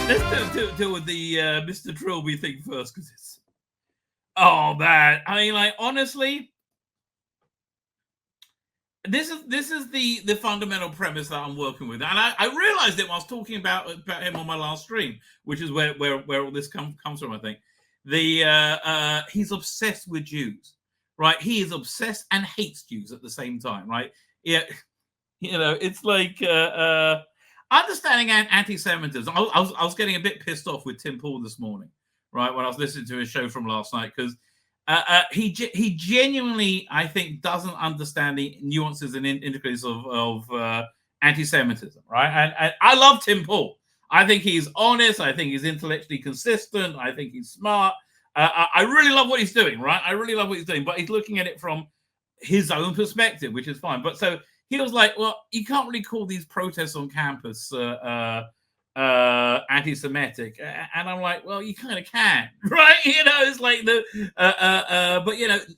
let's deal with the Mr. Trilby thing first, because it's man. I mean, like, honestly, this is the fundamental premise that I'm working with, and I realized it when I was talking about him on my last stream, which is where all this comes from. I think he's obsessed with Jews, right? He is obsessed and hates Jews at the same time, right? Yeah, it's like understanding anti-Semitism. I was getting a bit pissed off with Tim Pool this morning, right, when I was listening to his show from last night, because he genuinely, I think, doesn't understand the nuances and intricacies of anti-Semitism, right? And I love Tim Pool. I think he's honest. I think he's intellectually consistent. I think he's smart. I really love what he's doing, right? I really love what he's doing, but he's looking at it from his own perspective, which is fine. But so he was like, well, you can't really call these protests on campus anti-Semitic, and I'm like, well, you kind of can, right? It's like but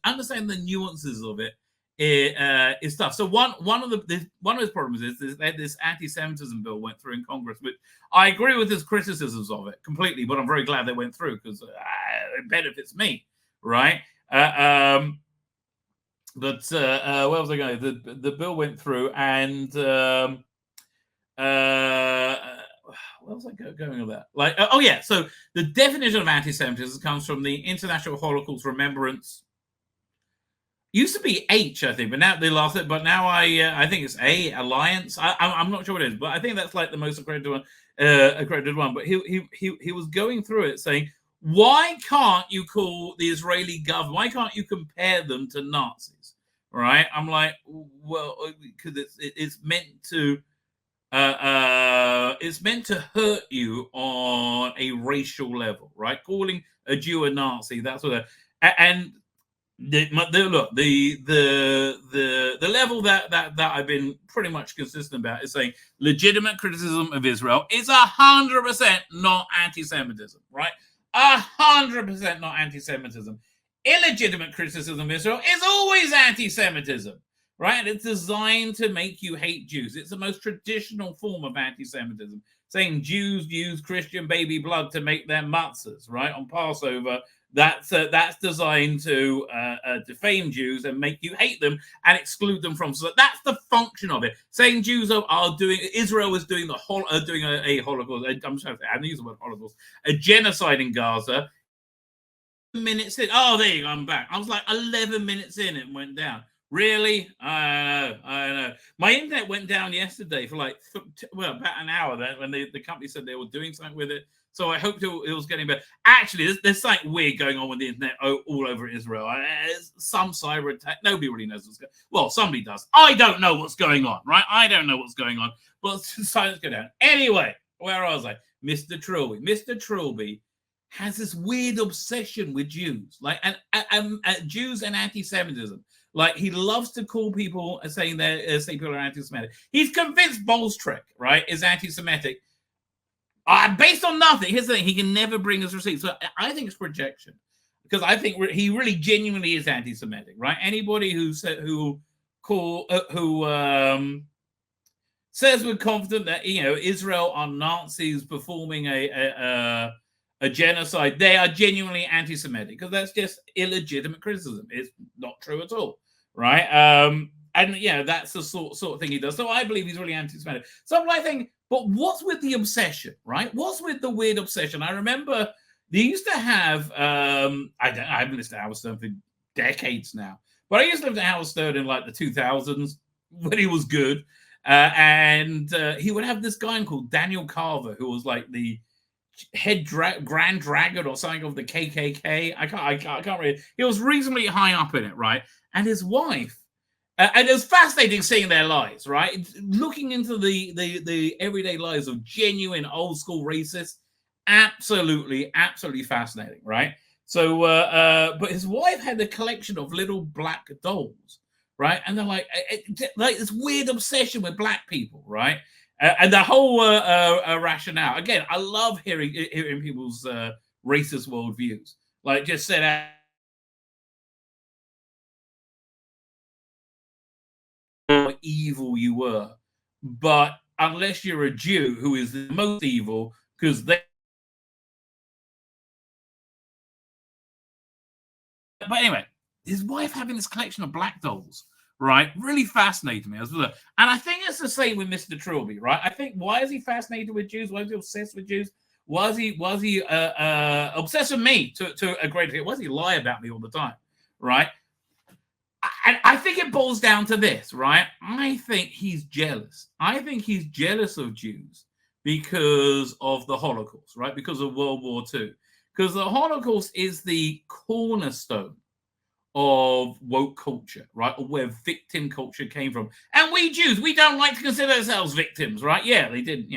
understand the nuances of it is tough. So one of his problems is that this anti-Semitism bill went through in Congress, which I agree with his criticisms of it completely, but I'm very glad they went through, because it benefits me, right? But where was I going? The bill went through, and where was I going with that? Like, oh yeah. So the definition of anti-Semitism comes from the International Holocaust Remembrance. Used to be H, I think, but now they lost it. But now I think it's A, Alliance. I'm not sure what it is, but I think that's like the most accredited one. But he was going through it saying, why can't you call the Israeli government? Why can't you compare them to Nazis? Right? I'm like, well, because it's meant to hurt you on a racial level, right? Calling a Jew a Nazi, that's what. And the level that I've been pretty much consistent about is saying legitimate criticism of Israel is 100% not anti-Semitism, right? 100% not anti-Semitism. Illegitimate criticism of Israel is always anti-Semitism, right? It's designed to make you hate Jews. It's the most traditional form of anti-Semitism, saying Jews use Christian baby blood to make their matzahs, right, on Passover. That's designed to defame Jews and make you hate them and exclude them from. So that's the function of it. Saying Jews are doing, Israel is doing doing a Holocaust. I'm sorry, I use the word Holocaust, a genocide in Gaza. Minutes in, oh, there you go, I'm back. I was like 11 minutes in, it went down. Really? I know. My internet went down yesterday for like about an hour. Then when the company said they were doing something with it. So I hoped it was getting better. Actually, there's something weird going on with the internet all over Israel. Some cyber attack. Nobody really knows what's going on. Well, somebody does. I don't know what's going on, right? I don't know what's going on. But silence go down. Anyway, where was I? Mr. Trilby. Mr. Trilby has this weird obsession with Jews, like and Jews and anti-Semitism. Like, he loves to call people saying that people are anti-Semitic. He's convinced Bolstrek, right, is anti-Semitic. Based on nothing. Here's the thing: he can never bring us receipts. So I think it's projection, because I think he really genuinely is anti-Semitic, right? Anybody who says with confidence that Israel are Nazis performing a genocide, they are genuinely anti-Semitic, because that's just illegitimate criticism. It's not true at all, right? And that's the sort of thing he does. So I believe he's really anti-Semitic. So I'm like thinking, but what's with the obsession, right? What's with the weird obsession? I remember they used to have, I haven't listened to Howard Stern for decades now, but I used to listen to Howard Stern in like the 2000s when he was good. And he would have this guy called Daniel Carver, who was like the head grand dragon or something of the KKK. I can't read. He was reasonably high up in it, right? And his wife, and it was fascinating seeing their lives, right? Looking into the everyday lives of genuine old school racists. Absolutely fascinating, right? So, but his wife had a collection of little black dolls, right? And they're like this weird obsession with black people, right? And the whole rationale. Again, I love hearing people's racist worldviews. Like, just said out, how evil you were, but unless you're a Jew, who is the most evil, because they anyway, his wife having this collection of black dolls, right, really fascinated me. And I think it's the same with Mr. Trilby, right? I think, why is he fascinated with Jews? Why is he obsessed with Jews? Was he obsessed with me to a great degree? Why does he lie about me all the time, right? And I think it boils down to this, right? I think he's jealous. I think he's jealous of Jews because of the Holocaust, right? Because of World War II. Because the Holocaust is the cornerstone of woke culture, right? Or where victim culture came from. And we Jews, we don't like to consider ourselves victims, right? Yeah, they did,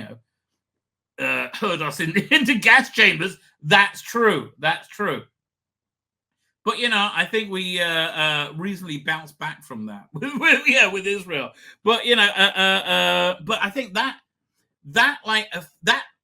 herd us into gas chambers. That's true. That's true. But, I think we reasonably bounced back from that with Israel. But, but I think that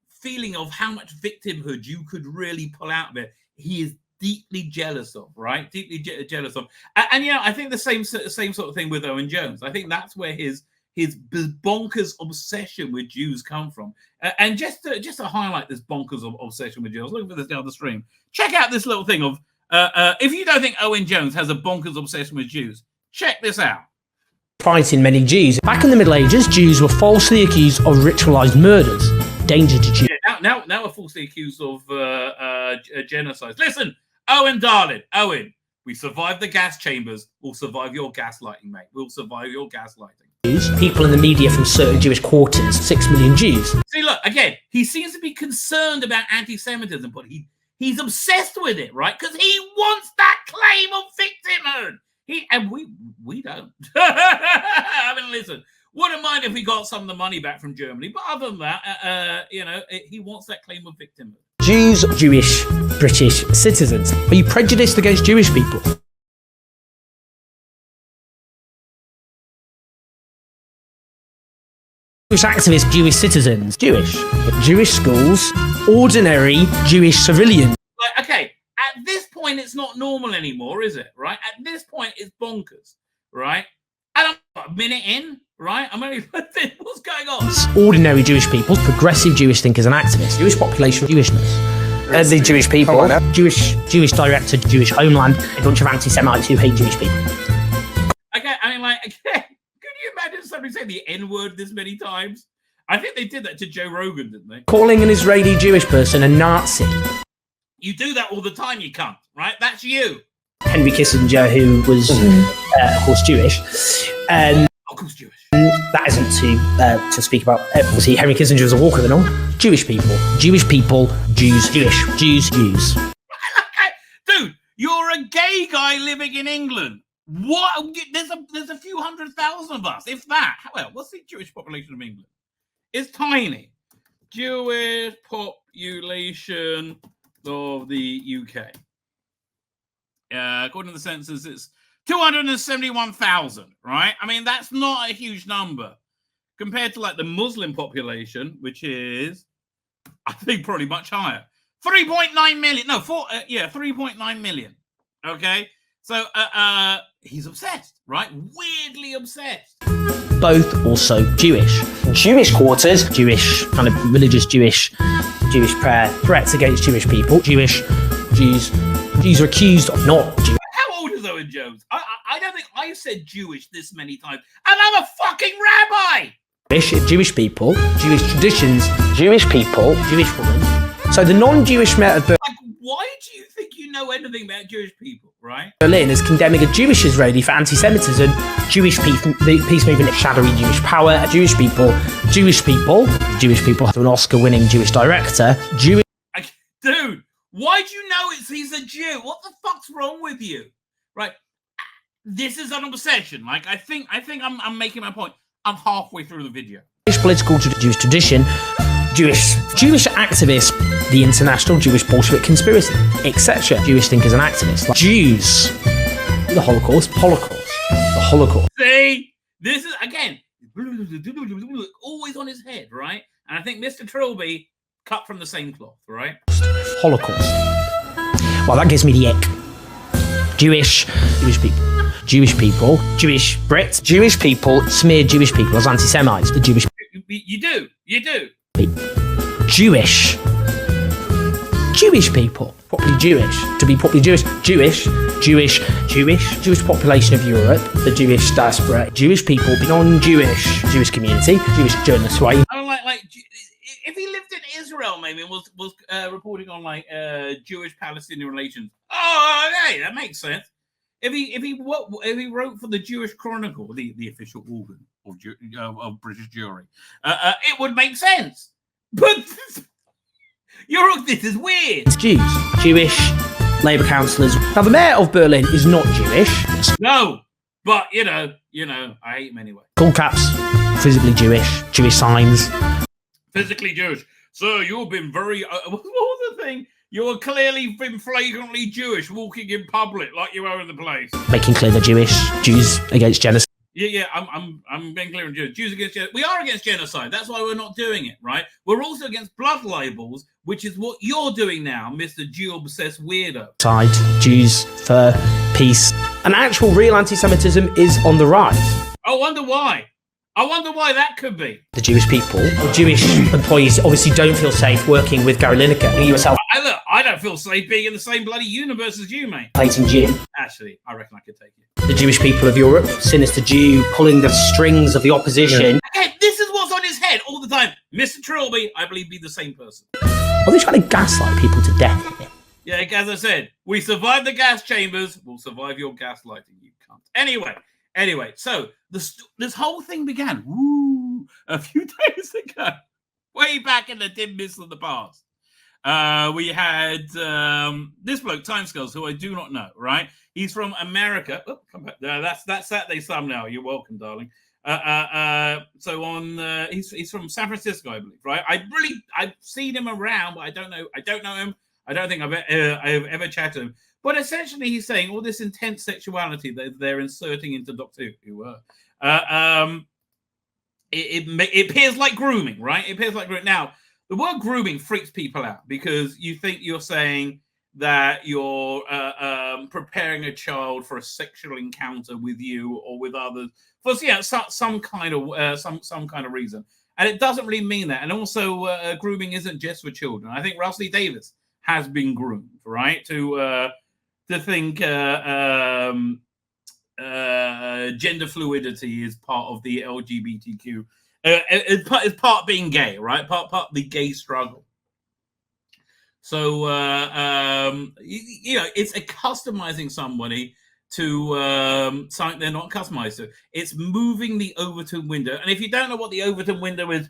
feeling of how much victimhood you could really pull out of it, he is deeply jealous of, right? Deeply jealous of. And I think the same sort of thing with Owen Jones. I think that's where his bonkers obsession with Jews come from. And just to highlight this bonkers obsession with Jews, I was looking for this down the stream. Check out this little thing of, if you don't think Owen Jones has a bonkers obsession with Jews, check this out. Fighting many Jews. Back in the Middle Ages, Jews were falsely accused of ritualized murders. Danger to Jews. Yeah, now we're falsely accused of genocide. Listen, Owen, darling, Owen, we survived the gas chambers. We'll survive your gaslighting, mate. We'll survive your gaslighting. People in the media from certain Jewish quarters, 6 million Jews. See, look, again, he seems to be concerned about anti-Semitism, but he's obsessed with it, right? Because he wants that claim of victimhood. We don't. I mean, listen, wouldn't mind if we got some of the money back from Germany, but other than that, he wants that claim of victimhood. Jews, Jewish, British citizens. Are you prejudiced against Jewish people? Jewish activists, Jewish citizens, Jewish schools, ordinary Jewish civilians. Okay, at this point, it's not normal anymore, is it? Right? At this point, it's bonkers, right? And I'm a minute in, right? I'm only what's going on? Ordinary Jewish people, progressive Jewish thinkers and activists, Jewish population, Jewishness. The Jewish people, Jewish director, Jewish homeland, a bunch of anti-Semites who hate Jewish people. Okay, I mean, again, could you imagine somebody saying the N-word this many times? I think they did that to Joe Rogan, didn't they? Calling an Israeli Jewish person a Nazi. You do that all the time, you cunt, right? That's you. Henry Kissinger, who was, of course, Jewish. Of course, Jewish. That isn't to speak about. Obviously, Henry Kissinger was a war criminal. Jewish people, Jews, Jews. Dude, you're a gay guy living in England. What? There's a few 100,000 of us, if that. Well, what's the Jewish population of England? It's tiny. Jewish population of the UK. According to the census, it's 271,000, right? I mean, that's not a huge number compared to like the Muslim population, which is, I think, probably much higher. 3.9 million. No, 3.9 million. Okay. So he's obsessed, right? Weirdly obsessed. Both also Jewish. Jewish quarters, Jewish, kind of religious Jewish prayer, threats against Jewish people. Jews are accused of not Jewish. How old is Owen Jones? I don't think I've said Jewish this many times. And I'm a fucking rabbi! Jewish people, Jewish traditions, Jewish people, Jewish women. So the non-Jewish mayor of Like, why do you think you know anything about Jewish people, right? Berlin is condemning a Jewish Israeli for anti-Semitism, Jewish peace movement, shadowy Jewish power, Jewish people to an Oscar-winning Jewish director, Dude, why do you know he's a Jew? What the fuck's wrong with you? Right? This is an obsession. Like, I think I'm making my point. I'm halfway through the video. Jewish political Jewish tradition, Jewish activists, the international Jewish Bolshevik conspiracy, etc. Jewish thinkers and activists, like Jews, the Holocaust. See, this is again always on his head, right? And I think Mr. Trilby cut from the same cloth, right? Holocaust. Well, that gives me the ick. Jewish people, Jewish Brits, Jewish people smeared Jewish people as anti-Semites. The Jewish. You do. Jewish Jewish people, properly Jewish, to be properly Jewish, Jewish population of Europe, the Jewish diaspora, Jewish people, non-Jewish Jewish community, Jewish journalists, right? I don't like if he lived in Israel, maybe and was reporting on like Jewish-Palestinian relations. Oh, okay, that makes sense. If he wrote for the Jewish Chronicle, the official organ of British Jewry, it would make sense. But this is weird. It's Jewish Labour councillors. Now the mayor of Berlin is not Jewish. No, but you know, I hate him anyway. All caps, visibly Jewish signs. Physically Jewish. Sir, you've been very. What was the thing? You're clearly been flagrantly Jewish, walking in public like you are in the place. Making clear they're Jews against genocide. Yeah, I'm being clear on Jews against genocide. We are against genocide. That's why we're not doing it, right? We're also against blood libels, which is what you're doing now, Mr. Jew-obsessed weirdo. Jews for peace. An actual real anti-Semitism is on the rise. I wonder why. I wonder why that could be. The Jewish people, the Jewish employees obviously don't feel safe working with Gary Lineker. You yourself. I don't feel safe being in the same bloody universe as you, mate. Hating Jew. Actually, I reckon I could take you. The Jewish people of Europe, sinister Jew, pulling the strings of the opposition. Again, this is what's on his head all the time. Mr. Trilby, I believe, be the same person. Are they trying to gaslight people to death here? Yeah, as I said, we survived the gas chambers. We'll survive your gaslighting, you cunt. Anyway, so this whole thing began a few days ago, way back in the dim mist of the past. We had this bloke, Timescales, who I do not know, right? He's from America. Oh, come back. That's Saturday's thumbnail. You're welcome, darling. So he's from San Francisco, I believe, right? I've seen him around, but I don't know him. I don't think I've ever chatted to him. But essentially, he's saying all this intense sexuality that they're inserting into Doctor Who. It appears like grooming, right? It appears like grooming. Now, the word grooming freaks people out because you think you're saying that you're preparing a child for a sexual encounter with you or with others for some kind of reason, and it doesn't really mean that. And also, grooming isn't just for children. I think Russell Davis has been groomed, right, to think gender fluidity is part of the LGBTQ. It's part of being gay, right? Part of the gay struggle. So it's a customizing somebody to something they're not customized to. It's moving the Overton window. And if you don't know what the Overton window is,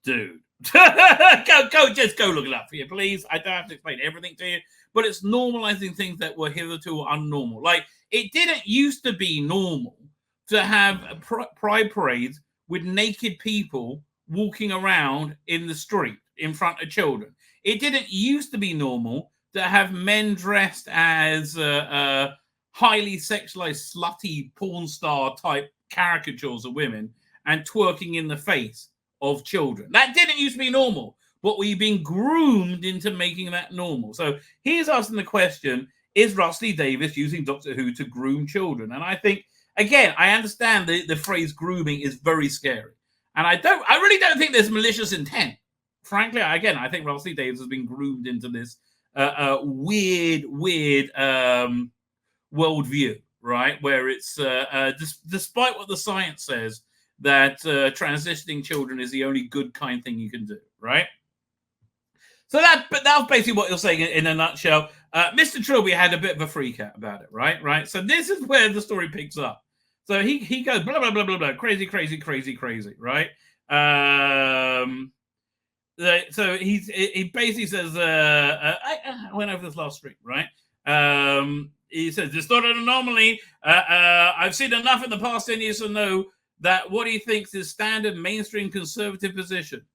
dude, go look it up for you, please. I don't have to explain everything to you, but it's normalizing things that were hitherto unnormal. Like, it didn't used to be normal to have pride parades with naked people walking around in the street in front of children. It didn't used to be normal to have men dressed as highly sexualized, slutty porn star type caricatures of women and twerking in the face of children. That didn't used to be normal, but we've been groomed into making that normal. So he's asking the question, is Rusty Davis using Doctor Who to groom children? And I think, again, I understand the phrase grooming is very scary. And I really don't think there's malicious intent. Frankly, again, I think Rusty Davis has been groomed into this weird worldview, right? Where it's, despite what the science says, that transitioning children is the only good kind thing you can do, right? So that was basically what you're saying in a nutshell. Mr. Trilby had a bit of a freak out about it, right? So this is where the story picks up. So he goes blah blah blah blah blah, crazy, right? So he basically says, I went over this last street, right? He says, it's not an anomaly. I've seen enough in the past 10 years to know that what he thinks is standard mainstream conservative position.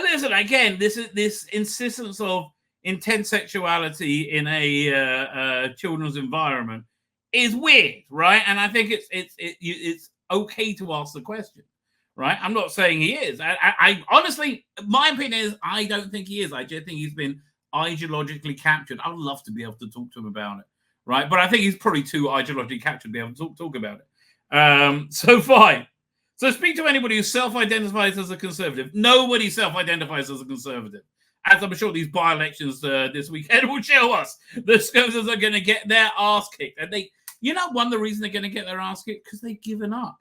Listen, again, this insistence of intense sexuality in a children's environment is weird, right? And I think it's okay to ask the question, right? I'm not saying he is. I honestly, my opinion is I don't think he is. I just think he's been ideologically captured. I'd love to be able to talk to him about it, right? But I think he's probably too ideologically captured to be able to talk about it. So fine. So speak to anybody who self-identifies as a conservative. Nobody self-identifies as a conservative. as I'm sure these by-elections this weekend will show us, the Scousers are going to get their ass kicked. And one of the reasons they're going to get their ass kicked, because they've given up.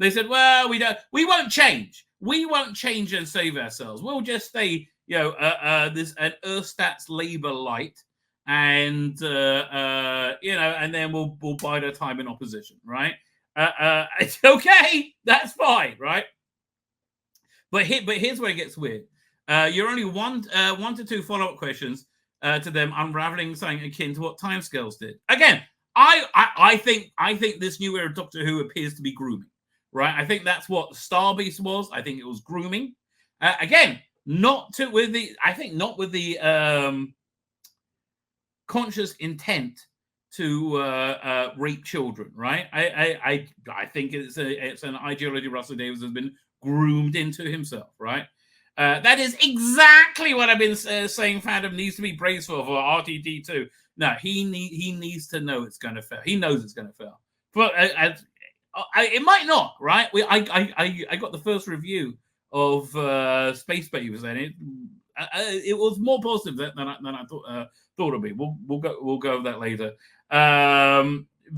They said, well, we won't change. We won't change and save ourselves. We'll just stay, this an Erstats Labour light, and and then we'll bide our time in opposition, right? It's okay, that's fine, right? But here's where it gets weird. You're only one to two follow-up questions to them unraveling something akin to what timescales did. Again, I think this new era of Doctor Who appears to be grooming. Right, I think that's what Star Beast was. I think it was grooming. Again, not with the conscious intent to rape children. Right, I think it's an ideology Russell Davies has been groomed into himself. Right, that is exactly what I've been saying. Fandom needs to be praised for RTD2. No, he needs to know it's going to fail. He knows it's going to fail, but it might not, right? I got the first review of Space Babies, and it was more positive than I thought it'd be. We'll go over that later.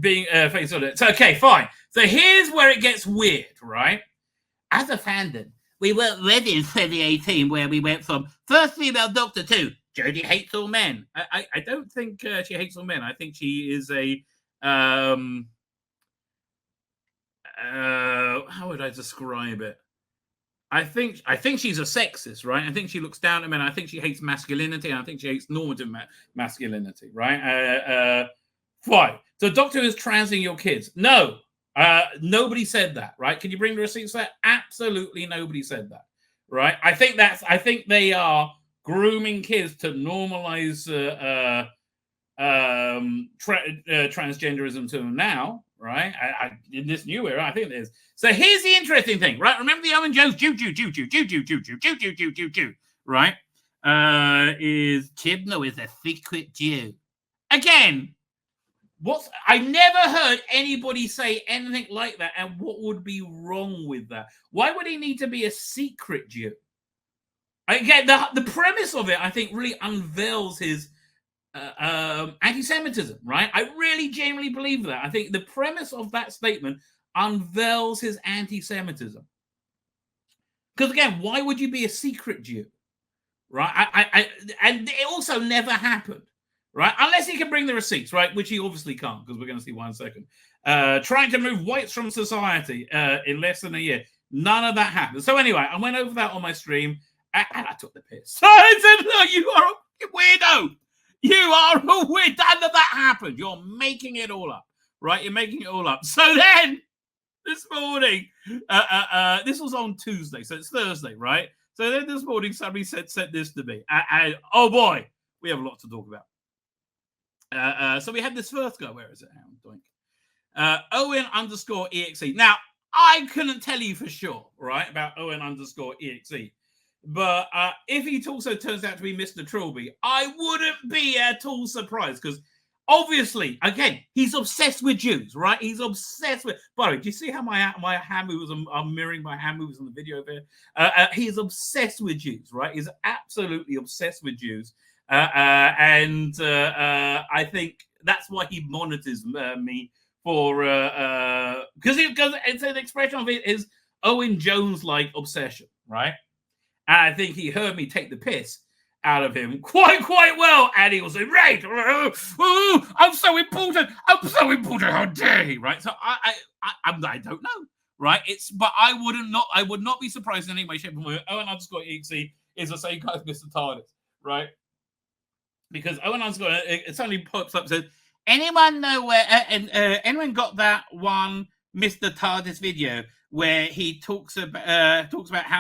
Being face on it. So okay, fine. So here's where it gets weird, right? As a fandom, we weren't ready in 2018, where we went from first female Doctor to Jodie hates all men. I don't think she hates all men. I think she is a how would I describe it? I think she's a sexist, right? I think she looks down at men. I think she hates masculinity. I think she hates normative masculinity, right? Fine. So Doctor is transing your kids. No, nobody said that, right? Can you bring the receipts for that? Absolutely nobody said that, right? I think they are grooming kids to normalize transgenderism to them now. Right, in this new era, I think there's. So here's the interesting thing, right? Remember the Owen Jones choo, right? Is Chibnall is a secret Jew. Again, I never heard anybody say anything like that, and what would be wrong with that? Why would he need to be a secret Jew? Again, the premise of it, I think, really unveils his anti-Semitism, right? I really genuinely believe that. I think the premise of that statement unveils his anti-Semitism. Because again, why would you be a secret Jew, right? And it also never happened, right? Unless he can bring the receipts, right? Which he obviously can't, because we're going to see one second. Trying to move whites from society in less than a year. None of that happened. So anyway, I went over that on my stream, and I took the piss. So I said, no, you are a weirdo. You are a weird. None of that happened. You're making it all up, right? You're making it all up. So then, this morning, this was on Tuesday, so it's Thursday, right? So then this morning, somebody said this to me. Oh boy, we have a lot to talk about. So we had this first guy. Where is it? Owen_EXE. Now, I couldn't tell you for sure, right, about Owen_EXE. But if he also turns out to be Mr. Trilby, I wouldn't be at all surprised, because obviously, again, he's obsessed with Jews, right? He's obsessed with. By the way, do you see how my hand moves? I'm mirroring my hand moves on the video there. He's obsessed with Jews, right? He's absolutely obsessed with Jews, and I think that's why he monitors me for because it's an expression of his Owen Jones-like obsession, right? And I think he heard me take the piss out of him quite well, and he was like, right, I'm so important, how dare he, right? So I don't know, right? But I would not be surprised in any way, shape, or form. Owen_EXE is the same guy as Mr. TARDIS, right? Because Owen it suddenly pops up and says, anyone know where anyone got that one Mr. TARDIS video where he talks about how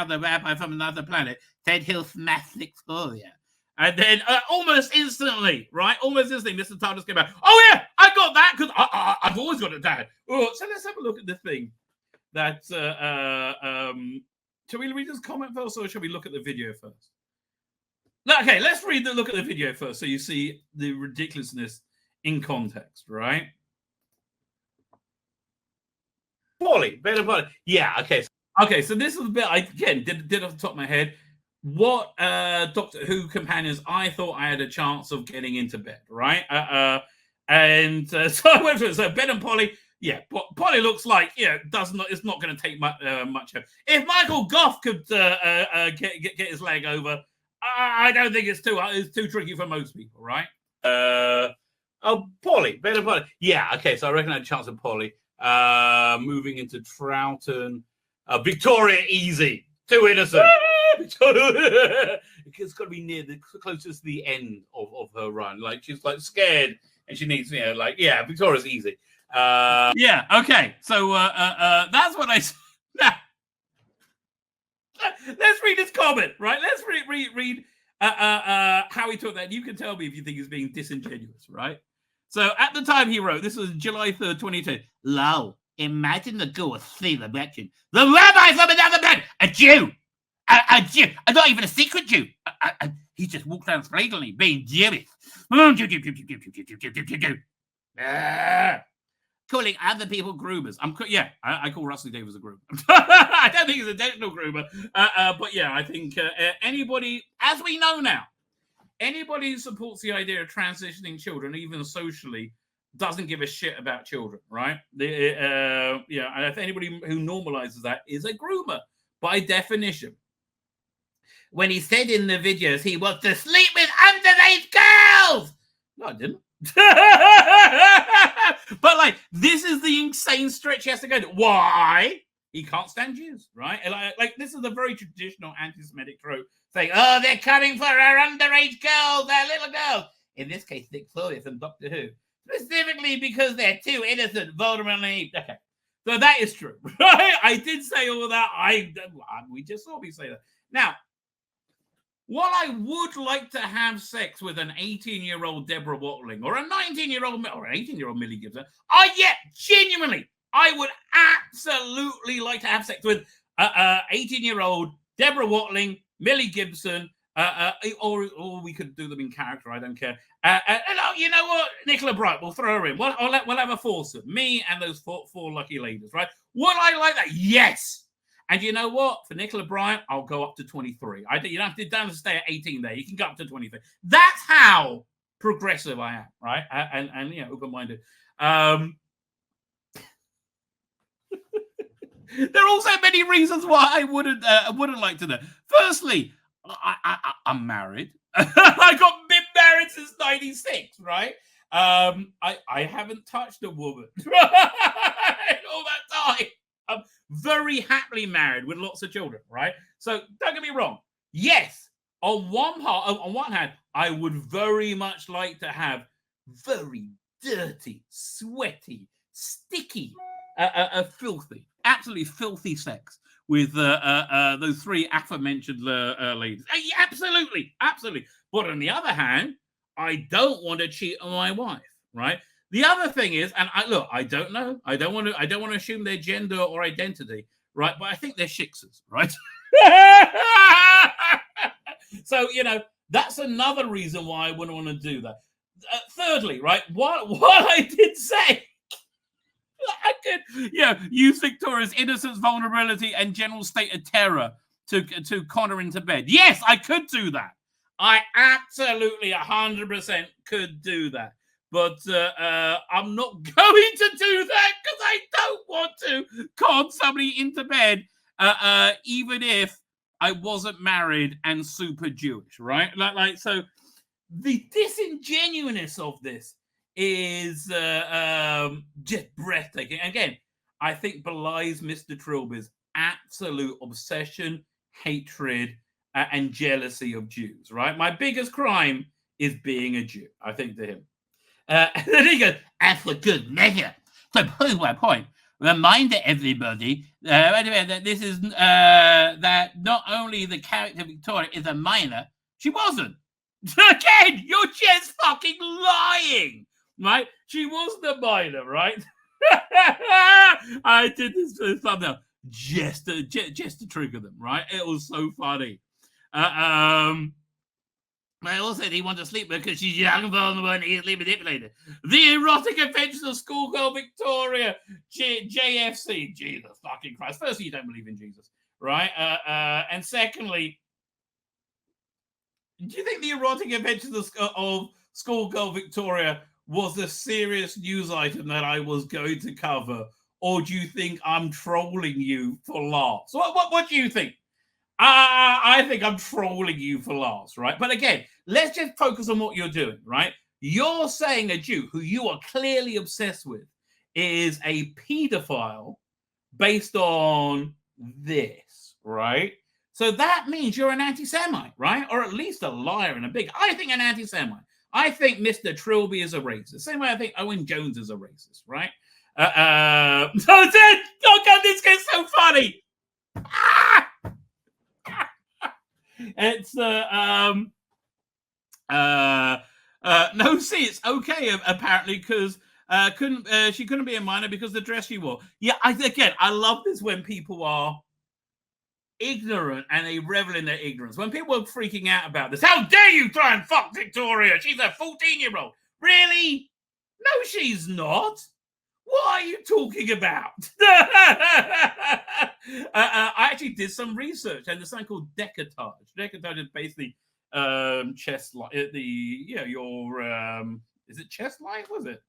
the rabbi from another planet said he'll smash Victoria? And then almost instantly, Mr. TARDIS came out, oh yeah, I got that, because I've always got it, Dad. Oh, so let's have a look at the thing. That shall we read this comment first, or shall we look at the video first? No, okay, let's look at the video first, so you see the ridiculousness in context, right? Better Polly. Yeah, okay. So this is a bit I, again, did off the top of my head. what Doctor Who companions I thought I had a chance of getting into bed, right? So I went through it. So Ben and Polly, yeah, Polly looks like, it's not going to take much. If Michael Gough could get his leg over, I don't think it's too tricky for most people, right? Polly, Ben and Polly, yeah, okay. So I reckon I had a chance of Polly. Moving into Troughton, Victoria, easy, too innocent. It's got to be closest to the end of her run. Like she's like scared and she needs, Victoria's easy. Yeah, okay. So that's what I said. Now, let's read his comment, right? Let's read how he took that. You can tell me if you think he's being disingenuous, right? So at the time he wrote, this was July 3rd, 2022. Lol, imagine the go of Tzvi Lebetkin, the rabbi from another planet, a Jew. A Jew, not even a secret Jew. He just walked around flagrantly being Jewish. Calling other people groomers. I call Russell Davis a groomer. I don't think he's a intentional groomer. But yeah, I think anybody, as we know now, anybody who supports the idea of transitioning children, even socially, doesn't give a shit about children, right? And if anybody who normalizes that is a groomer by definition. When he said in the videos he wants to sleep with underage girls. No, I didn't. But like, this is the insane stretch he has to go to. Why? He can't stand Jews, right? Like this is a very traditional anti-Semitic trope, saying, "Oh, they're coming for our underage girls, our little girls." In this case, Victoria from Doctor Who, specifically because they're too innocent, vulnerable, and naive. Okay, so that is true, right? I did say all that. We just saw me say that. Now, while I would like to have sex with an 18-year-old Deborah Watling or a 19-year-old or an 18-year-old Millie Gibson, genuinely, I would absolutely like to have sex with 18-year-old Deborah Watling, Millie Gibson, or we could do them in character. I don't care. You know what? Nicola Bright, we'll throw her in. We'll have a foursome. Me and those four lucky ladies, right? Would I like that? Yes. And you know what? For Nicola Bryant, I'll go up to 23. You don't have to stay at 18 there. You can go up to 23. That's how progressive I am, right? And open-minded. There are also many reasons why I wouldn't like to know. Firstly, I'm married. I got been married since 96, right? I haven't touched a woman all that time. I'm very happily married with lots of children, right? So don't get me wrong. Yes, on one hand, I would very much like to have very dirty, sweaty, sticky, filthy, absolutely filthy sex with those three aforementioned ladies. Absolutely. But on the other hand, I don't want to cheat on my wife, right? The other thing is, and I don't know. I don't want to assume their gender or identity, right? But I think they're shiksas, right? So that's another reason why I wouldn't want to do that. Thirdly, right? What I did say, I could, use Victoria's innocence, vulnerability, and general state of terror to con her into bed. Yes, I could do that. I absolutely 100% could do that. But I'm not going to do that because I don't want to con somebody into bed, even if I wasn't married and super Jewish, right? So the disingenuousness of this is just breathtaking. Again, I think belies Mr. Trilby's absolute obsession, hatred, and jealousy of Jews, right? My biggest crime is being a Jew, I think, to him. And then he goes, and for good measure. So prove my point. Reminder everybody that this is that not only the character Victoria is a minor, she wasn't. Again, you're just fucking lying, right? She wasn't a minor, right? I did this for the thumbnail just to trigger them, right? It was so funny. I also he wanted to sleep with because she's young, vulnerable, and easily manipulated. The erotic adventures of schoolgirl Victoria, JFC. Jesus fucking Christ. Firstly, you don't believe in Jesus, right? And secondly, Do you think the erotic adventures of schoolgirl Victoria was a serious news item that I was going to cover, or do you think I'm trolling you for laughs? What do you think? I think I'm trolling you for laughs, right? But again, let's just focus on what you're doing, right? You're saying a Jew who you are clearly obsessed with is a pedophile based on this, right? So that means you're an anti-Semite, right? Or at least a liar and a big. I think an anti-Semite. I think Mr. Trilby is a racist. Same way I think Owen Jones is a racist, right? Oh, God, this gets so funny. It's no, see, it's okay apparently because she couldn't be a minor because the dress she wore. Yeah, I love this when people are ignorant and they revel in their ignorance. When people are freaking out about this, how dare you try and fuck Victoria? She's a 14-year-old. Really? No, she's not. What are you talking about? I actually did some research, and there's something called decolletage. Decolletage is basically chest line. Is it chest line? Was it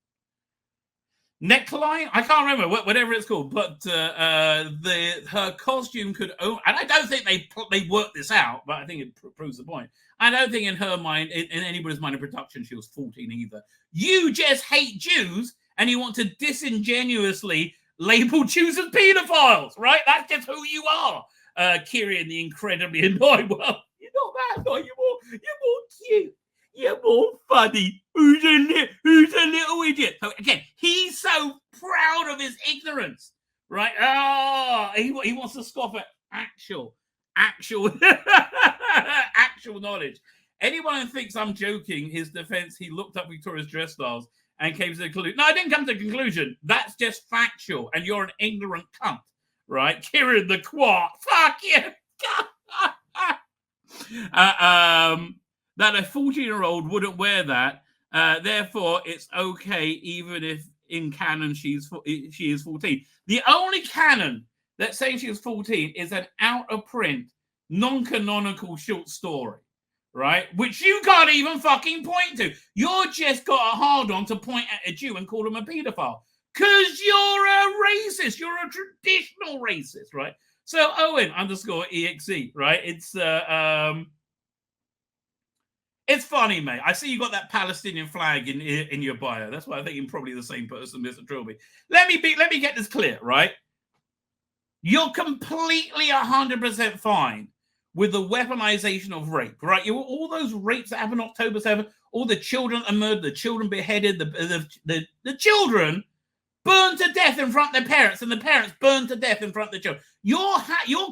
neckline? I can't remember whatever it's called. But her costume could, and I don't think they worked this out, but I think it proves the point. I don't think in her mind, in anybody's mind in production, she was 14 either. You just hate Jews. And you want to disingenuously label Jews as pedophiles, right? That's just who you are. Kieran, the incredibly annoying. Well, you're not that annoying. You're more cute. You're more funny. Who's a little idiot? So again, he's so proud of his ignorance, right? He wants to scoff at actual knowledge. Anyone who thinks I'm joking, his defense, he looked up Victoria's dress styles and came to the conclusion. No, I didn't come to the conclusion. That's just factual, and you're an ignorant cunt, right? Kieran the quark. Fuck you. That a 14-year-old wouldn't wear that. Therefore, it's okay, even if in canon she is 14. The only canon that's saying she was 14 is an out-of-print, non-canonical short story. Right? Which you can't even fucking point to. You're just got a hard-on to point at a Jew and call him a pedophile. Because you're a racist. You're a traditional racist, right? So Owen_EXE, right? It's funny, mate. I see you got that Palestinian flag in your bio. That's why I think you're probably the same person, Mr. Trilby. Let me get this clear, right? You're completely 100% fine with the weaponization of rape, right? All those rapes that happened October 7th, all the children are murdered, the children beheaded, the children burned to death in front of their parents, and the parents burned to death in front of the children. You're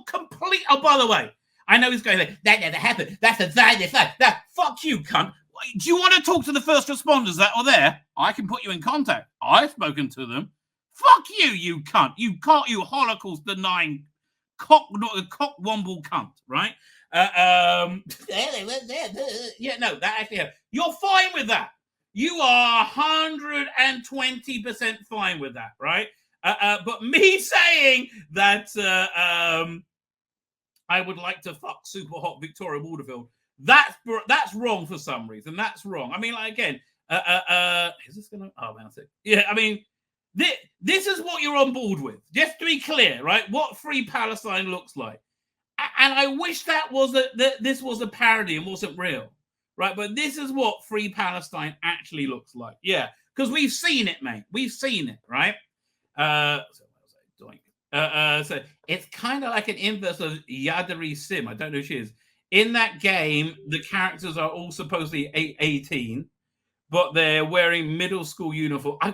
complete. Oh, by the way, I know he's going to say, that never happened. That's a Zionist. That fuck you, cunt. Do you want to talk to the first responders that are there? I can put you in contact. I've spoken to them. Fuck you, you cunt. You Holocaust denying cockwomble cunt, right? Yeah, no, that actually happened. You're fine with that. You are 120% fine with that, right? But me saying that I would like to fuck super hot Victoria Waterfield, that's wrong for some reason. That's wrong. I mean, like, again, is this gonna? Oh man, that's it. Yeah, I mean, this is what you're on board with. Just to be clear, right? What Free Palestine looks like. And I wish this was a parody and wasn't real, right? But this is what Free Palestine actually looks like. Yeah, because we've seen it, mate. We've seen it, right? So it's kind of like an inverse of Yadari Sim. I don't know who she is. In that game, the characters are all supposedly 18, but they're wearing middle school uniform. I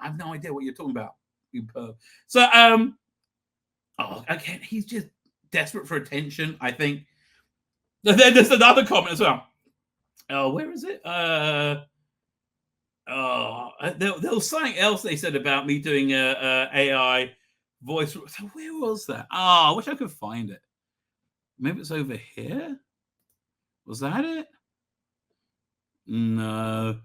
have no idea what you're talking about, you perv. So, again, he's just desperate for attention, I think. Then there's another comment as well. Oh, where is it? There was something else they said about me doing a AI voice. So where was that? I wish I could find it. Maybe it's over here. Was that it? No.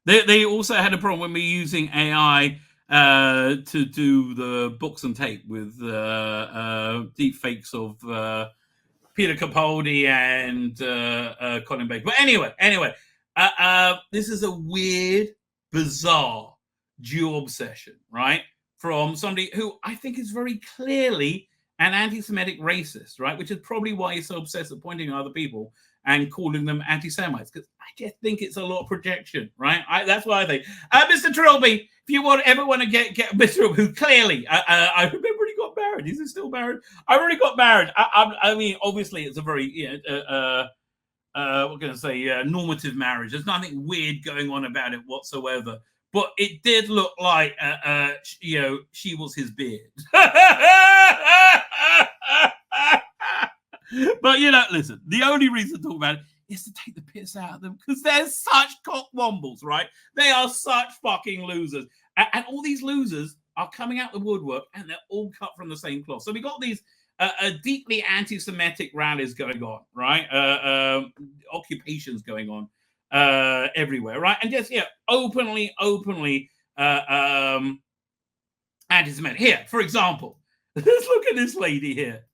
They also had a problem with me using AI to do the books and tape with deep fakes of Peter Capaldi and Colin Baker. But anyway, this is a weird, bizarre Jew obsession, right? From somebody who I think is very clearly an anti-Semitic racist, right? Which is probably why he's so obsessed with pointing at other people and calling them anti-Semites, because I just think it's a lot of projection, right? That's what I think. Mr. Trilby, if you ever want to get Mr. Trilby, who clearly, I remember he got married. Is he still married? I already got married. I mean, obviously, it's a very, what can I say, normative marriage. There's nothing weird going on about it whatsoever. But it did look like, she was his beard. But, listen, the only reason to talk about it is to take the piss out of them because they're such cockwombles, right? They are such fucking losers. And all these losers are coming out the woodwork and they're all cut from the same cloth. So we got these deeply anti-Semitic rallies going on, right? Occupations going on everywhere, right? And just, openly anti-Semitic. Here, for example, let's look at this lady here.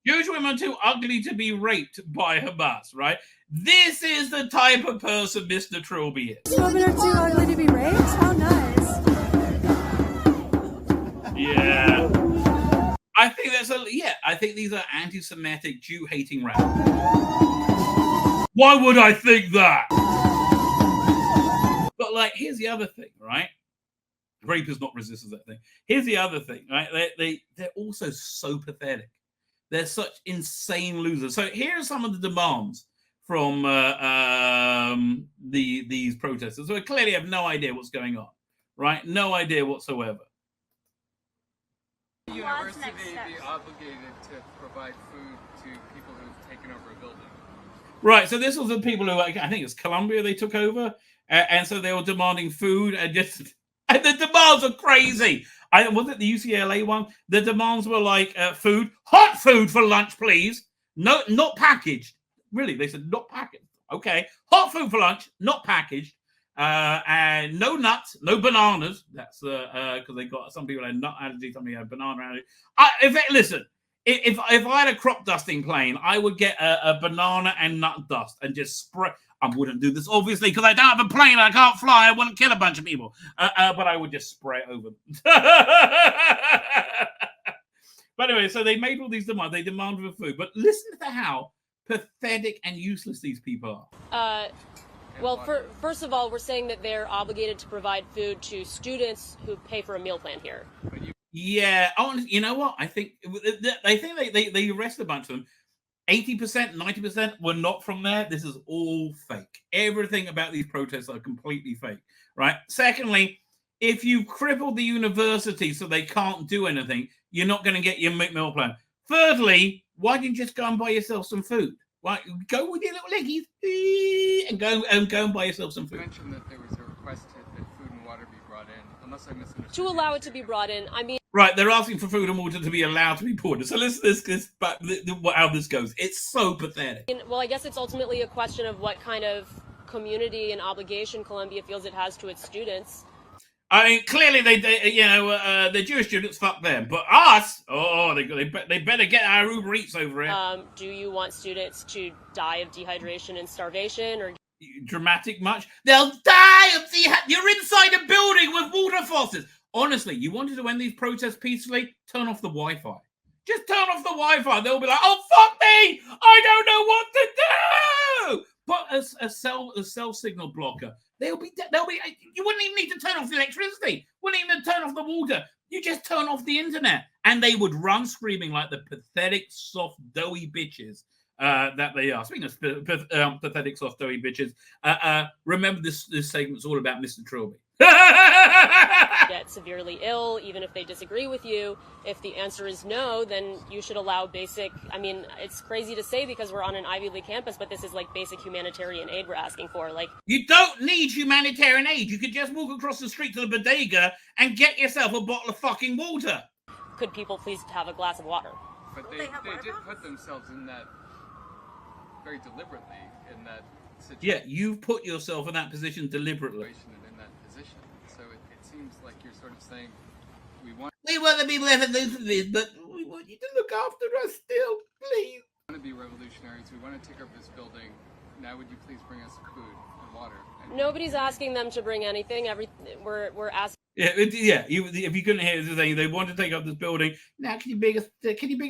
Jewish women are too ugly to be raped by Hamas, right? This is the type of person Mr. Trilby is. Women are too ugly to be raped? How nice. Yeah. I think I think these are anti-Semitic, Jew-hating rallies. Why would I think that? But here's the other thing, right? Rape is not resistance, that thing. Here's the other thing, right? They're also so pathetic. They're such insane losers. So here are some of the demands from these protesters. So they clearly have no idea what's going on, right? No idea whatsoever. The university be obligated to provide food to people who've taken over a building? Right, so this was the people who, I think it's Columbia they took over, and so they were demanding food, and the demands are crazy. Was it the UCLA one? The demands were food, hot food for lunch, please. No, not packaged. Really, they said not packaged. Okay, hot food for lunch, not packaged, and no nuts, no bananas. That's because they got some people had nut allergy, some people had banana allergy. Listen. If I had a crop dusting plane, I would get a banana and nut dust and just spray. I wouldn't do this, obviously, because I don't have a plane and I can't fly. I wouldn't kill a bunch of people. But I would just spray it over them. But anyway, so they made all these demands. They demanded for food. But listen to how pathetic and useless these people are. Well, first of all, we're saying that they're obligated to provide food to students who pay for a meal plan here. Yeah. Oh, you know what? I think they arrested a bunch of them. 80%, 90% were not from there. This is all fake. Everything about these protests are completely fake, right? Secondly, if you cripple the university so they can't do anything, you're not going to get your meal plan. Thirdly, why didn't you just go and buy yourself some food? Right, go with your little leggies and go and buy yourself some food. You mentioned that there was a request that food and water be brought in, unless I misunderstood. To allow it to be brought in, I mean. Right, they're asking for food and water to be allowed to be poured in. So listen to this, how this goes. It's so pathetic. Well, I guess it's ultimately a question of what kind of community and obligation Columbia feels it has to its students. I mean, clearly the Jewish students, fuck them. But us, they better get our Uber Eats over here. Do you want students to die of dehydration and starvation, or dramatic much? They'll die of dehydration. You're inside a building with water faucets. Honestly, you wanted to end these protests peacefully? Turn off the Wi-Fi. Just turn off the Wi-Fi. They'll be like, "Oh fuck me! I don't know what to do." Put a cell signal blocker. They'll be. You wouldn't even need to turn off the electricity. Wouldn't even turn off the water. You just turn off the internet, and they would run screaming like the pathetic, soft, doughy bitches that they are. Speaking of pathetic, soft, doughy bitches, remember this segment's all about Mr. Trilby. Get severely ill, even if they disagree with you. If the answer is no, then you should allow basic. I mean, it's crazy to say because we're on an Ivy League campus, but this is like basic humanitarian aid we're asking for. Like, you don't need humanitarian aid. You could just walk across the street to the bodega and get yourself a bottle of fucking water. Could people please have a glass of water? But they did put themselves in that very deliberately in that situation. Yeah, you've put yourself in that position deliberately. And in that position. So it seems like you're sort of saying, we want to be revolutionaries, but we want you to look after us still, please. to be revolutionaries. We want to take over this building. Now would you please bring us food and water? And Nobody's asking them to bring anything. We're asking. Yeah. If you couldn't hear it, they want to take up this building. Now, can you bring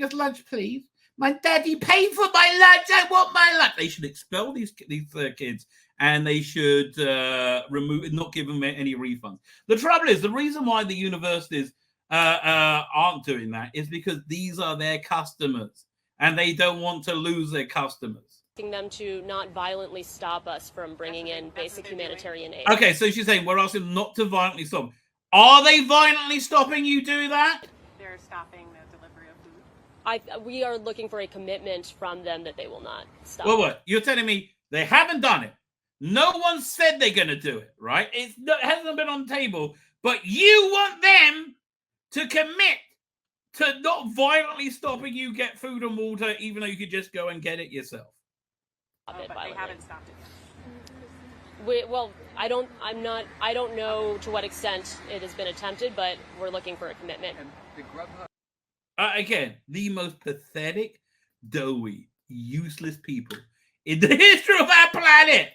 us lunch, please? My daddy paid for my lunch. I want my lunch. They should expel these kids, and they should not give them any refunds. The trouble is, the reason why the universities aren't doing that is because these are their customers, and they don't want to lose their customers. Them to not violently stop us from bringing in basic humanitarian aid. Okay, so she's saying we're asking them not to violently stop. Are they violently stopping you do that? They're stopping the delivery of food. We are looking for a commitment from them that they will not stop. Well, what? You're telling me they haven't done it. No one said they're going to do it, right? It hasn't been on the table, but you want them to commit to not violently stopping you get food and water, even though you could just go and get it yourself. But they haven't stopped it yet. I don't know to what extent it has been attempted, but we're looking for a commitment. And the Grubhub Again, the most pathetic, doughy, useless people in the history of our planet.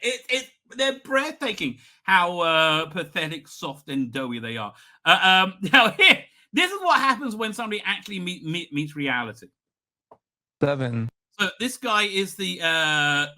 They're breathtaking how pathetic, soft, and doughy they are. Now, here, this is what happens when somebody actually meets reality. 7. So this guy is the guy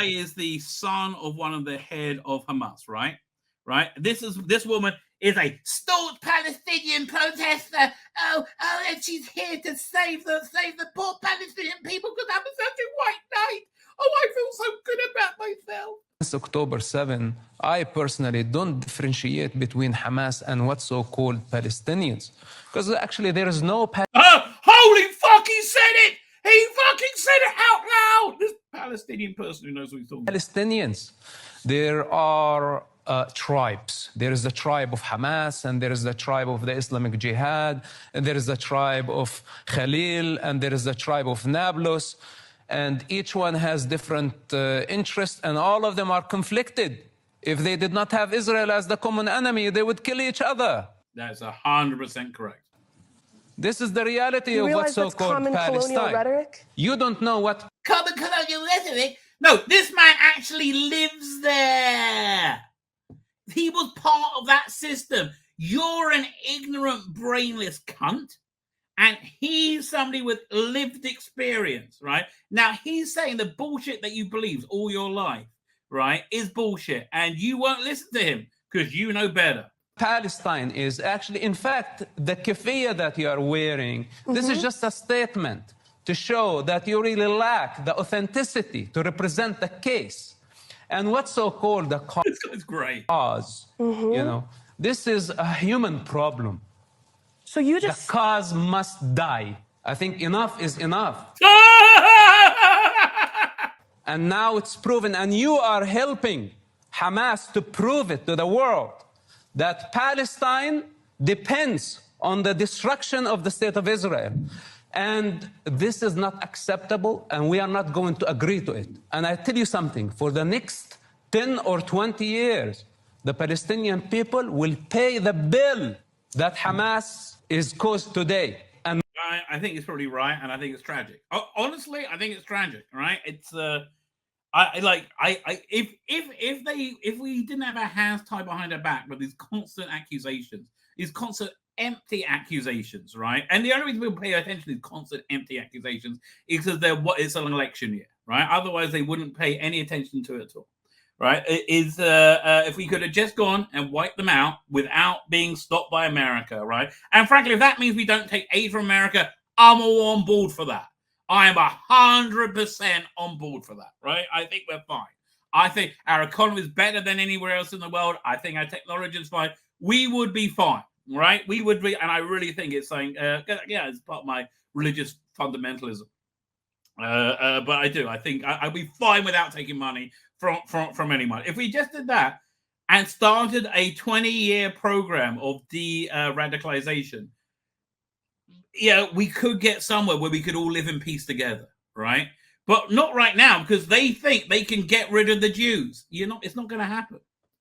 is the son of one of the head of Hamas, right? Right. This woman is a staunch Palestinian protester. And she's here to save the poor Palestinian people because that was such a white night. Oh, I feel so good about myself. Since October 7, I personally don't differentiate between Hamas and what's so-called Palestinians, because actually there is no. Holy fuck! He said it. He fucking said it out loud. This Palestinian person who knows what he's talking about. Palestinians. There are tribes. There is the tribe of Hamas, and there is the tribe of the Islamic Jihad, and there is the tribe of Khalil, and there is the tribe of Nablus, and each one has different interests, and all of them are conflicted. If they did not have Israel as the common enemy, they would kill each other. That's 100% correct. This is the reality of what's so-called Palestine. Rhetoric? You don't know what Common colonial rhetoric? No, this man actually lives there. He was part of that system. You're an ignorant, brainless cunt, and he's somebody with lived experience, right? Now, he's saying the bullshit that you believed all your life, right, is bullshit, and you won't listen to him because you know better. Palestine is actually, in fact, the keffiyeh that you are wearing, this is just a statement to show that you really lack the authenticity to represent the case. And what's so-called the This guy's great. cause, you know, this is a human problem. So you The just cause must die. I think enough is enough. And now it's proven, and you are helping Hamas to prove it to the world, that Palestine depends on the destruction of the state of Israel. And this is not acceptable, and we are not going to agree to it. And I tell you something, for the next 10 or 20 years, the Palestinian people will pay the bill that Hamas is caused today. And I think it's probably right, and I think it's tragic. Honestly, I think it's tragic, right? It's if we didn't have our hands tied behind our back with these constant accusations, these constant empty accusations, right? And the only reason people pay attention to these constant empty accusations is because it's an election year, right? Otherwise, they wouldn't pay any attention to it at all, right? If we could have just gone and wiped them out without being stopped by America, right? And frankly, if that means we don't take aid from America, I'm all on board for that. I am 100% on board for that, right? I think we're fine. I think our economy is better than anywhere else in the world. I think our technology is fine. We would be fine, right? We would be, and I really think it's saying, it's part of my religious fundamentalism. But I do. I think I'd be fine without taking money from anyone. If we just did that and started a 20-year program of de-radicalization, we could get somewhere where we could all live in peace together, right? But not right now, because they think they can get rid of the Jews. It's not going to happen.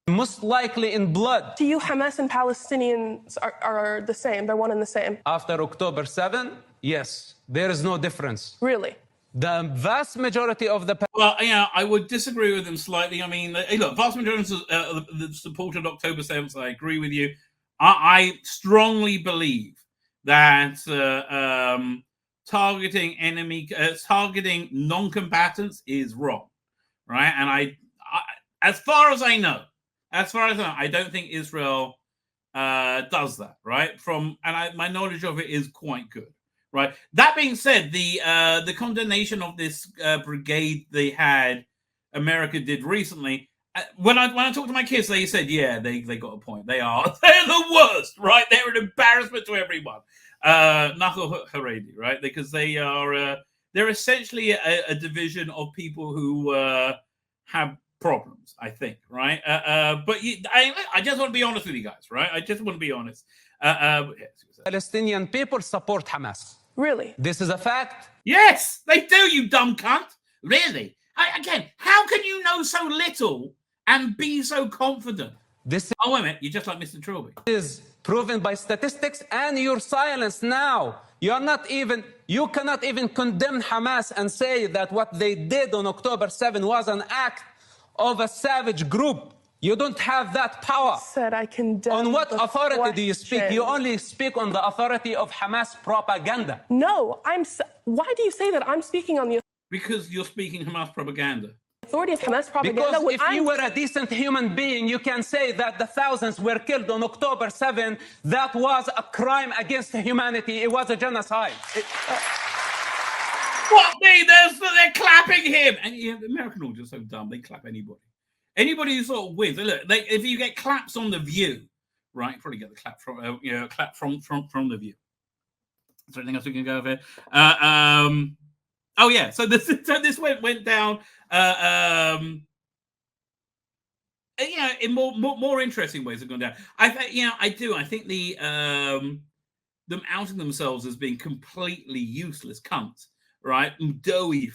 Most likely in blood. To you, Hamas and Palestinians are the same. They're one and the same. After October 7, yes, there is no difference. Really? The vast majority of the... Well, I would disagree with them slightly. I mean, look, vast majority of the supported October 7th, I agree with you. I strongly believe that targeting non-combatants is wrong, right? And as far as I know, I don't think Israel does that, right? My knowledge of it is quite good, right? That being said, the condemnation of this brigade America did recently. When I talked to my kids, they said, yeah, they got a point. They're the worst, right? They're an embarrassment to everyone. Nachal Haredi, right? Because they're essentially a division of people who have problems, I think, right? But I just want to be honest with you guys, right? I just want to be honest. Palestinian people support Hamas. Really? This is a fact. Yes, they do, you dumb cunt. Really? Again, how can you know so little and be so confident? This wait a minute, you're just like Mr. Trilby. is proven by statistics, and your silence now. You cannot even condemn Hamas and say that what they did on October 7 was an act of a savage group. You don't have that power. Said I condemn. On what authority question. do you speak? You only speak on the authority of Hamas propaganda. No, why do you say that I'm speaking on the Because you're speaking Hamas propaganda. authority of Hamas propaganda? Because if you were a decent human being, you can say that the thousands were killed on October 7. That was a crime against humanity. It was a genocide. What? They're clapping him. And the American audience are so dumb. They clap anybody. Anybody who sort of wins. Look, if you get claps on The View, right, probably get the clap from The View. Is there anything else we can go over here? Oh yeah. So this went down. In more interesting ways have gone down. I think them outing themselves as being completely useless cunts, right? Doughy,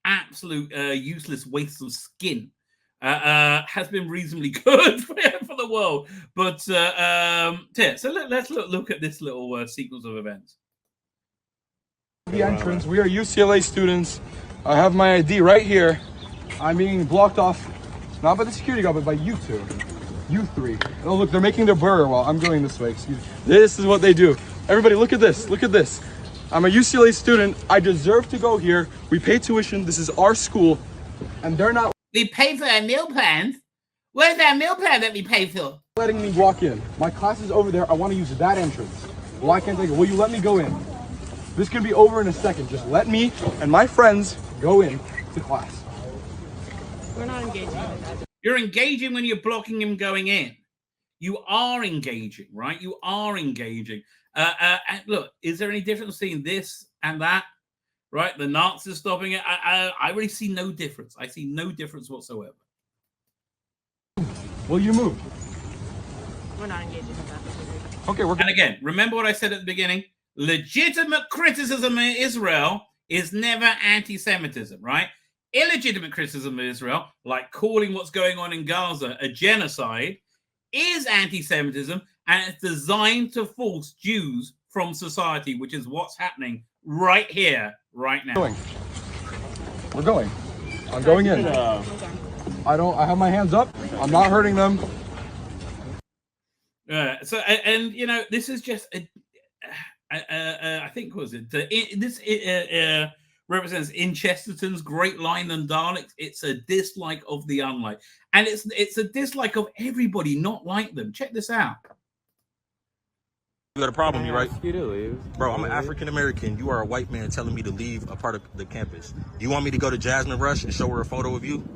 absolute useless wastes of skin. Has been reasonably good for the world, but so let's look at this little sequence of events. The entrance. We are UCLA students. I have my ID right here. I'm being blocked off, not by the security guard, but by you two. You three. Oh, look, they're making their burger while I'm going this way. Excuse me. This is what they do. Everybody, look at this. Look at this. I'm a UCLA student. I deserve to go here. We pay tuition. This is our school. And they're not. We pay for our meal plans? Where's that meal plan that we pay for? Letting me walk in. My class is over there. I want to use that entrance. Why can't they go? Will you let me go in? This could be over in a second. Just let me and my friends go in to class. We're not engaging. You're engaging when you're blocking him going in. You are engaging, right? You are engaging. And look, is there any difference between this and that? Right? The Nazis stopping it. I really see no difference. I see no difference whatsoever. Will you move? We're not engaging in that. Okay, we're. And again, remember what I said at the beginning? Legitimate criticism of Israel is never anti-Semitism, right? Illegitimate criticism of Israel, like calling what's going on in Gaza a genocide, is anti-Semitism, and it's designed to force Jews from society, which is what's happening right here, right now. We're going. I'm going in. I have my hands up. I'm not hurting them. This is just I think this represents in Chesterton's Great Line and Daleks. It's a dislike of the unlike, and it's a dislike of everybody not like them. Check this out. You got a problem, you right? You to leave. Bro, I'm an African American. You are a white man telling me to leave a part of the campus. You want me to go to Jasmine Rush and show her a photo of you,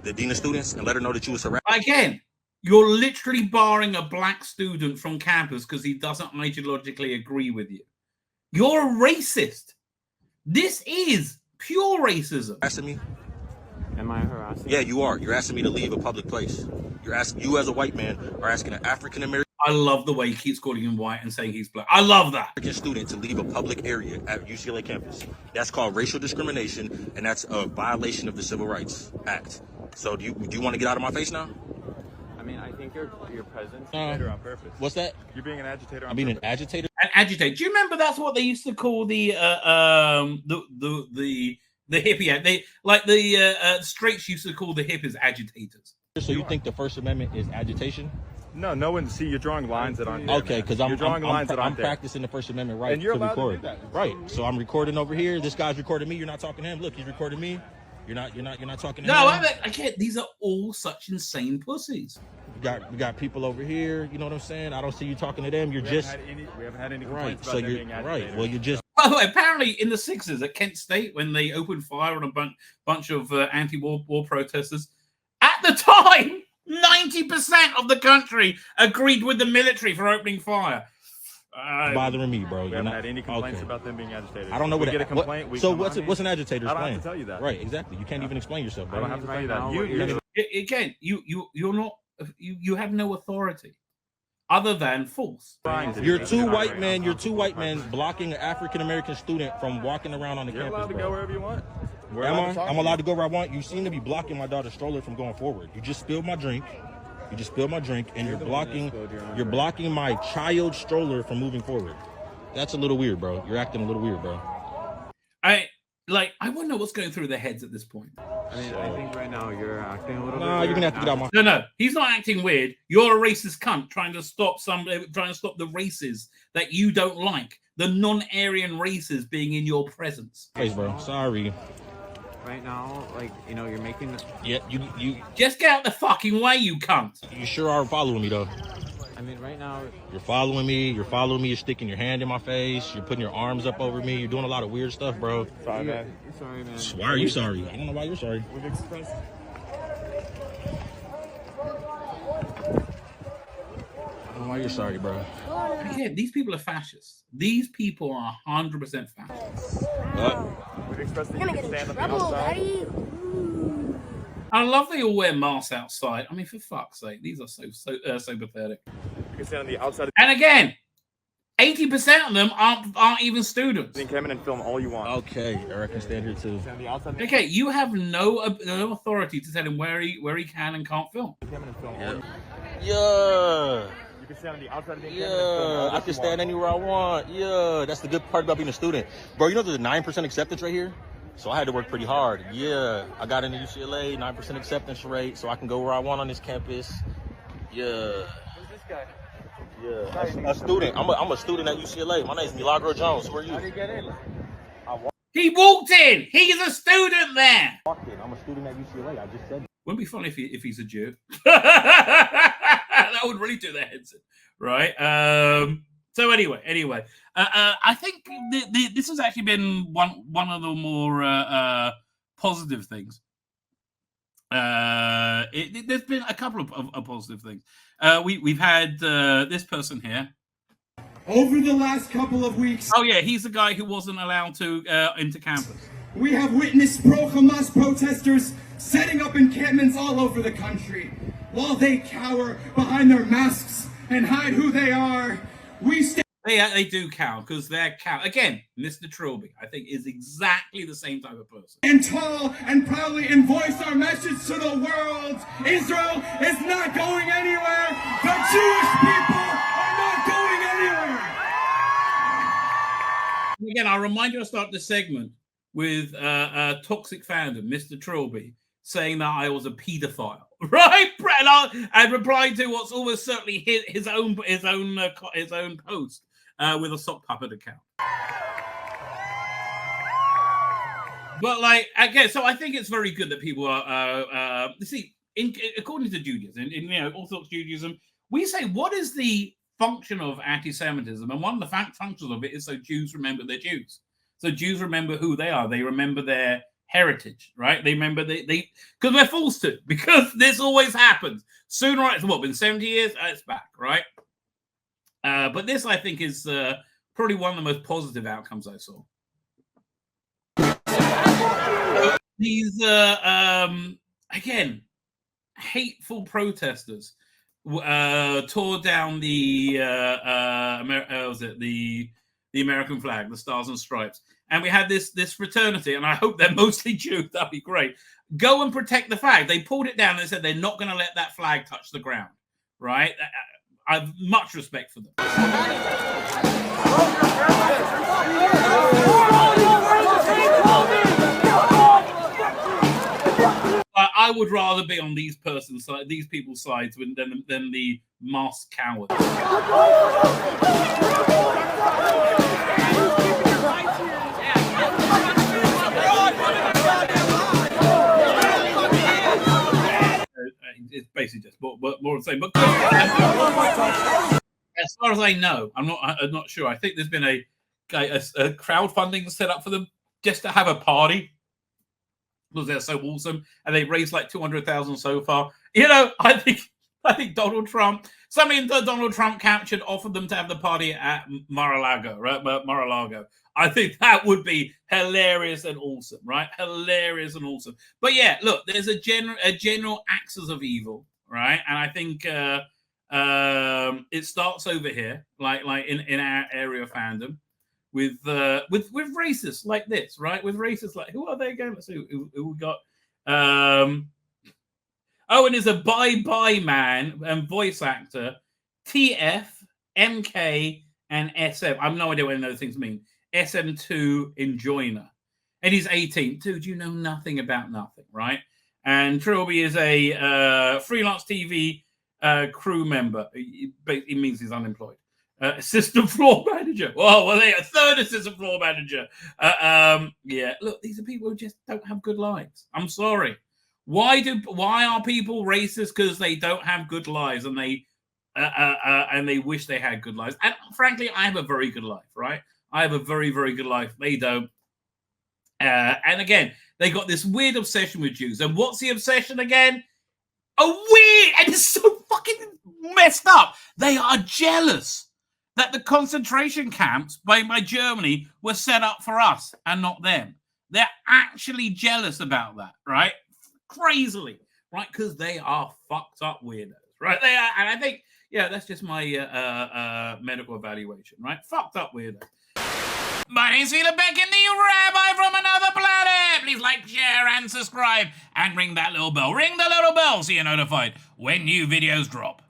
the dean of students, and let her know that you was harassed? Again, you're literally barring a black student from campus because he doesn't ideologically agree with you. You're a racist. This is pure racism. Asking me? Am I harassing? Yeah, you are. You're asking me to leave a public place. You're asking, you as a white man are asking an African American. I love the way he keeps calling him white and saying he's black. I love that. African student to leave a public area at UCLA campus. That's called racial discrimination, and that's a violation of the Civil Rights Act. So do you want to get out of my face now? I mean, I think your presence is better on purpose. What's that? You're being an agitator. I'm being an agitator. An agitator. Do you remember that's what they used to call the hippie? They like the straights used to call the hippies agitators. So you think the First Amendment is agitation? No one. See, you're drawing lines that aren't there. Okay, because I'm practicing the First Amendment right and you're to allowed record. To do that. Right. So I'm recording over here. This guy's recording me. You're not talking to him. Look, he's recording me. You're not talking to him. No, I can't. These are all such insane pussies. We got people over here. You know what I'm saying? I don't see you talking to them. We haven't had any complaints about them being right. Well, you just. By the way, apparently in the 60s at Kent State, when they opened fire on a bunch of anti-war protesters, at the time, 90% of the country agreed with the military for opening fire. Bothering me, bro. We haven't had any complaints about them being agitators. I don't know what get a complaint. What's an agitator? I don't have to tell you that. Right, exactly. You can't even explain yourself, bro. I don't have to tell you that. Again, you're not. You have no authority other than force. You're two white men. You're two white men blocking an African American student from walking around on the campus. You're allowed to go wherever you want. I'm allowed to go where I want. You seem to be blocking my daughter's stroller from going forward. You just spilled my drink. And you're blocking my child's stroller from moving forward. That's a little weird, bro. You're acting a little weird, bro. I wonder what's going through their heads at this point. I mean, I think right now you're acting a little bit. Nah, you're gonna have to get out my. No, he's not acting weird. You're a racist cunt trying to stop the races that you don't like, the non-Aryan races being in your presence. Please, bro. Sorry. Right now, you're making the. Yeah, you just get out the fucking way, you cunt. You sure are following me though. I mean, right now you're following me. You're sticking your hand in my face. You're putting your arms up over me. You're doing a lot of weird stuff, bro. Sorry, man. Sorry, man. Why are you sorry? I don't know why you're sorry. We've expressed. I don't know why you're sorry, bro. Again, these people are fascists. These people are 100% fascists. We've expressed that you can stand on the outside. I love they all wear masks outside. I mean, for fuck's sake, these are so pathetic. You can stand on the outside. And again, 80% of them aren't even students. You can come in and film all you want. Okay, Eric can stand here too. Stand on the outside. Okay, you have no authority to tell him where he can and can't film. Come in and film. Yeah. You can stand on the outside of the Yeah, I can stand anywhere I want. Yeah, that's the good part about being a student. Bro, you know there's a 9% acceptance rate here? So I had to work pretty hard. Yeah, I got into UCLA, 9% acceptance rate, so I can go where I want on this campus. Yeah. Who's this guy? Yeah, a student. I'm a student at UCLA. My name's Milagro Jones. Who are you? How did you get in? He walked in. He's a student there. I'm a student at UCLA. I just said that. Wouldn't it be funny if he's a Jew? That would really do their heads in, right? So anyway, I think this has actually been one of the more positive things. There's been a couple of positive things. We've had this person here. Over the last couple of weeks. Oh yeah, he's the guy who wasn't allowed to into campus. We have witnessed pro-Hamas protesters setting up encampments all over the country. While they cower behind their masks and hide who they are, we stand. They do count because they're count. Again, Mr. Trilby, I think, is exactly the same type of person. And tall and proudly and voice our message to the world. Israel is not going anywhere. The Jewish people are not going anywhere. Again, I'll remind you, I start this segment with toxic fandom, Mr. Trilby, saying that I was a paedophile, right? And replied to what's almost certainly his own post with a sock puppet account. But again, so I think it's very good that people are. According to Judaism, in Orthodox Judaism, we say what is the function of anti-Semitism, and one of the functions of it is so Jews remember they're Jews. So Jews remember who they are. They remember their heritage, right? They remember they because we're forced to, because this always happens. Sooner or later, been 70 years? It's back, right? But this, I think, is probably one of the most positive outcomes I saw. These, again, hateful protesters tore down the the American flag, the Stars and Stripes, and we had this fraternity, and I hope they're mostly Jews. That'd be great. Go and protect the flag. They pulled it down and said they're not going to let that flag touch the ground. Right? I have much respect for them. I would rather be on these people's sides than the masked cowards. It's basically just more of the same. But as far as I know, I'm not sure. I think there's been a crowdfunding set up for them just to have a party because they're so awesome, and they've raised like 200,000 so far. You know, I think Donald Trump, something that Donald Trump captured, offered them to have the party at Mar-a-Lago, right? Mar-a-Lago. I think that would be hilarious and awesome, right? Hilarious and awesome. But yeah, look, there's a general axis of evil, right? And I think it starts over here, like in our area of fandom, with racists like this, right? With racists like, who are they again? Let's see who we got. And there's a bye man and voice actor, TF, MK, and SM. I have no idea what any of those things mean. SM2 Enjoiner. And he's 18. Dude, you know nothing about nothing, right? And Trilby is a freelance TV crew member. It means he's unemployed. Assistant floor manager. Oh, well, a third assistant floor manager. Yeah, look, these are people who just don't have good lives. I'm sorry. Why are people racist? Because they don't have good lives and they wish they had good lives. And frankly, I have a very good life, right? I have a very, very good life. They don't. And again, they got this weird obsession with Jews. And what's the obsession again? And it's so fucking messed up. They are jealous that the concentration camps by Germany were set up for us and not them. They're actually jealous about that, right? Crazily, right? Because they are fucked up weirdos, right? They are, and I think, yeah, that's just my medical evaluation, right? Fucked up weirdos. My name's Tzvi Lebetkin, the Rabbi from another planet. Please like, share, and subscribe, and ring that little bell. Ring the little bell so you're notified when new videos drop.